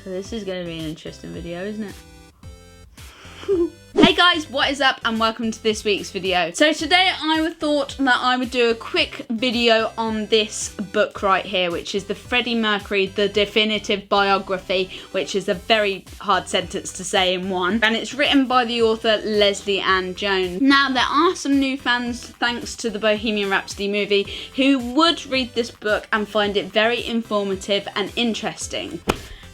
So this is going to be an interesting video, isn't it? Hey guys, what is up and welcome to this week's video. So today I thought that I would do a quick video on this book right here, which is the Freddie Mercury, the definitive biography, which is a very hard sentence to say in one. And it's written by the author Leslie Ann Jones. Now there are some new fans, thanks to the Bohemian Rhapsody movie, who would read this book and find it very informative and interesting.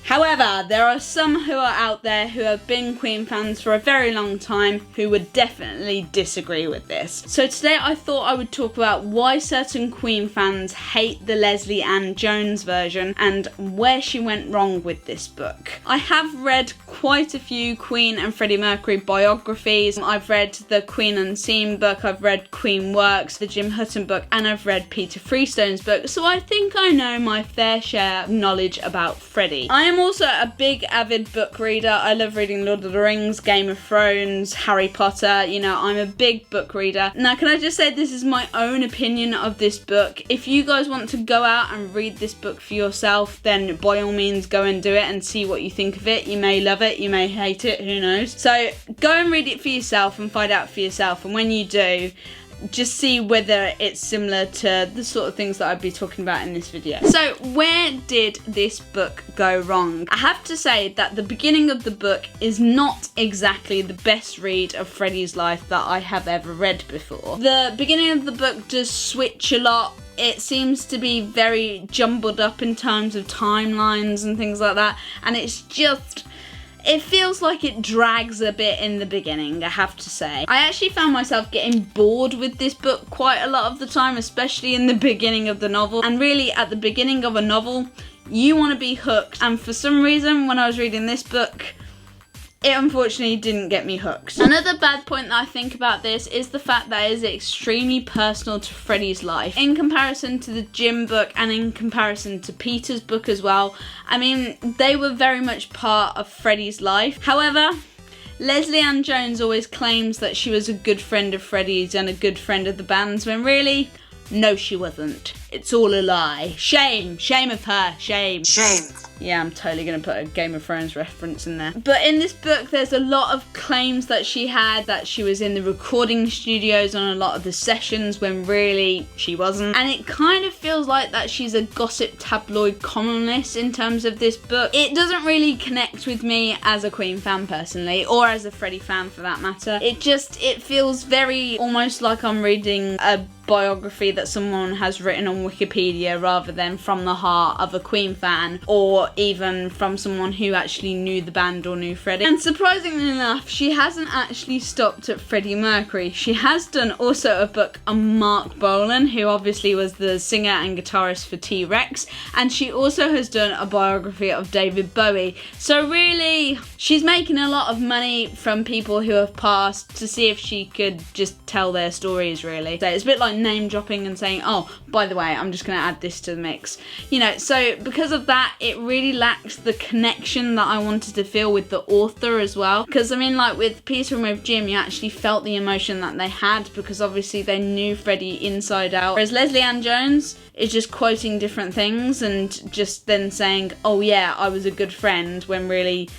However, there are some who are out there who have been Queen fans for a very long time who would definitely disagree with this. So today I thought I would talk about why certain Queen fans hate the Leslie Ann Jones version and where she went wrong with this book. I have read quite a few Queen and Freddie Mercury biographies. I've read the Queen Unseen book, I've read Queen Works, the Jim Hutton book, and I've read Peter Freestone's book, so I think I know my fair share of knowledge about Freddie. I am also a big avid book reader. I love reading Lord of the Rings, Game of Thrones, Harry Potter. You know, I'm a big book reader. Now, can I just say this is my own opinion of this book. If you guys want to go out and read this book for yourself, then by all means go and do it and see what you think of it. You may love it, you may hate it, who knows. So go and read it for yourself and find out for yourself. And when you do, just see whether it's similar to the sort of things that I'd be talking about in this video. So where did this book go wrong? I have to say that the beginning of the book is not exactly the best read of Freddie's life that I have ever read before. The beginning of the book does switch a lot. It seems to be very jumbled up in terms of timelines and things like that, and it's just... it feels like it drags a bit in the beginning, I have to say. I actually found myself getting bored with this book quite a lot of the time, especially in the beginning of the novel. And really, at the beginning of a novel, you want to be hooked. And for some reason, when I was reading this book, it unfortunately didn't get me hooked. Another bad point that I think about this is the fact that it is extremely personal to Freddie's life. In comparison to the Jim book and in comparison to Peter's book as well, I mean, they were very much part of Freddie's life. However, Leslie Ann Jones always claims that she was a good friend of Freddie's and a good friend of the band's, when really, no she wasn't. It's all a lie. Shame. Shame of her. Shame. Shame. Yeah, I'm totally going to put a Game of Thrones reference in there. But in this book, there's a lot of claims that she had, that she was in the recording studios on a lot of the sessions when really she wasn't. And it kind of feels like that she's a gossip tabloid columnist in terms of this book. It doesn't really connect with me as a Queen fan personally, or as a Freddie fan for that matter. It feels very almost like I'm reading a biography that someone has written on Wikipedia rather than from the heart of a Queen fan, or even from someone who actually knew the band or knew Freddie. And surprisingly enough, she hasn't actually stopped at Freddie Mercury. She has done also a book on Mark Bolan, who obviously was the singer and guitarist for T-Rex, and she also has done a biography of David Bowie. So really, she's making a lot of money from people who have passed to see if she could just tell their stories, really. So it's a bit like name dropping and saying, oh, by the way, I'm just going to add this to the mix. You know, so because of that, it really lacks the connection that I wanted to feel with the author as well. Because, I mean, like with Peter and with Jim, you actually felt the emotion that they had because obviously they knew Freddie inside out. Whereas Leslie Ann Jones is just quoting different things and just then saying, oh yeah, I was a good friend, when really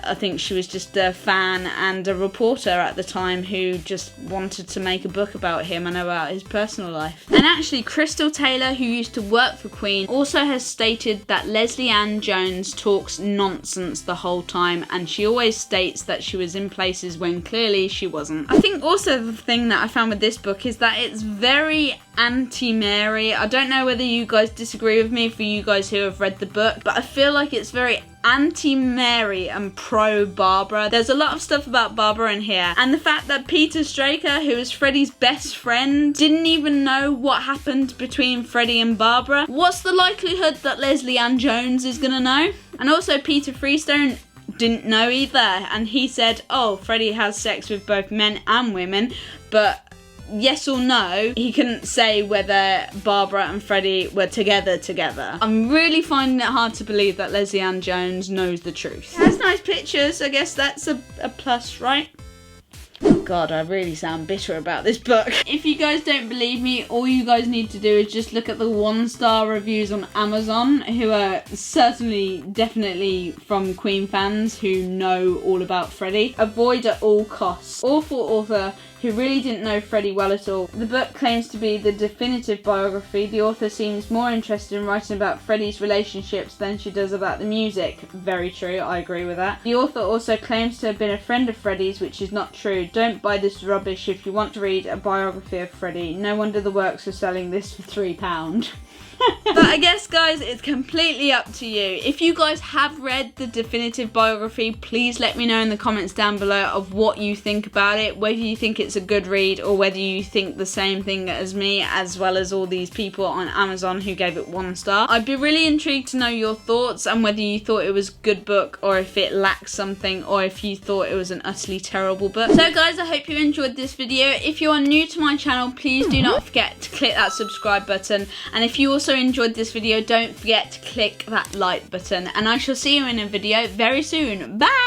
I think she was just a fan and a reporter at the time who just wanted to make a book about him and about his personal life. And actually, Crystal Taylor, who used to work for Queen, also has stated that Leslie Ann Jones talks nonsense the whole time, and she always states that she was in places when clearly she wasn't. I think also the thing that I found with this book is that it's very anti-Mary. I don't know whether you guys disagree with me, for you guys who have read the book, but I feel like it's very anti-Mary and pro-Barbara. There's a lot of stuff about Barbara in here, and the fact that Peter Straker, who is Freddie's best friend, didn't even know what happened between Freddie and Barbara. What's the likelihood that Leslie Ann Jones is gonna know? And also Peter Freestone didn't know either, and he said, oh, Freddie has sex with both men and women, but yes or no, he couldn't say whether Barbara and Freddie were together. I'm really finding it hard to believe that Leslie Ann Jones knows the truth. It has nice pictures, I guess that's a plus, right? God, I really sound bitter about this book. If you guys don't believe me, all you guys need to do is just look at the 1-star reviews on Amazon, who are certainly, definitely from Queen fans who know all about Freddie. Avoid at all costs. Awful author who really didn't know Freddie well at all. The book claims to be the definitive biography. The author seems more interested in writing about Freddie's relationships than she does about the music. Very true, I agree with that. The author also claims to have been a friend of Freddie's, which is not true. Don't buy this rubbish if you want to read a biography of Freddie. No wonder the works are selling this for £3. But I guess, guys, it's completely up to you. If you guys have read the definitive biography, please let me know in the comments down below of what you think about it, whether you think it's a good read or whether you think the same thing as me, as well as all these people on Amazon who gave it 1 star. I'd be really intrigued to know your thoughts and whether you thought it was a good book or if it lacked something or if you thought it was an utterly terrible book. So guys, I hope you enjoyed this video. If you are new to my channel, please do not forget to click that subscribe button, and if you also enjoyed this video, don't forget to click that like button, and I shall see you in a video very soon. Bye!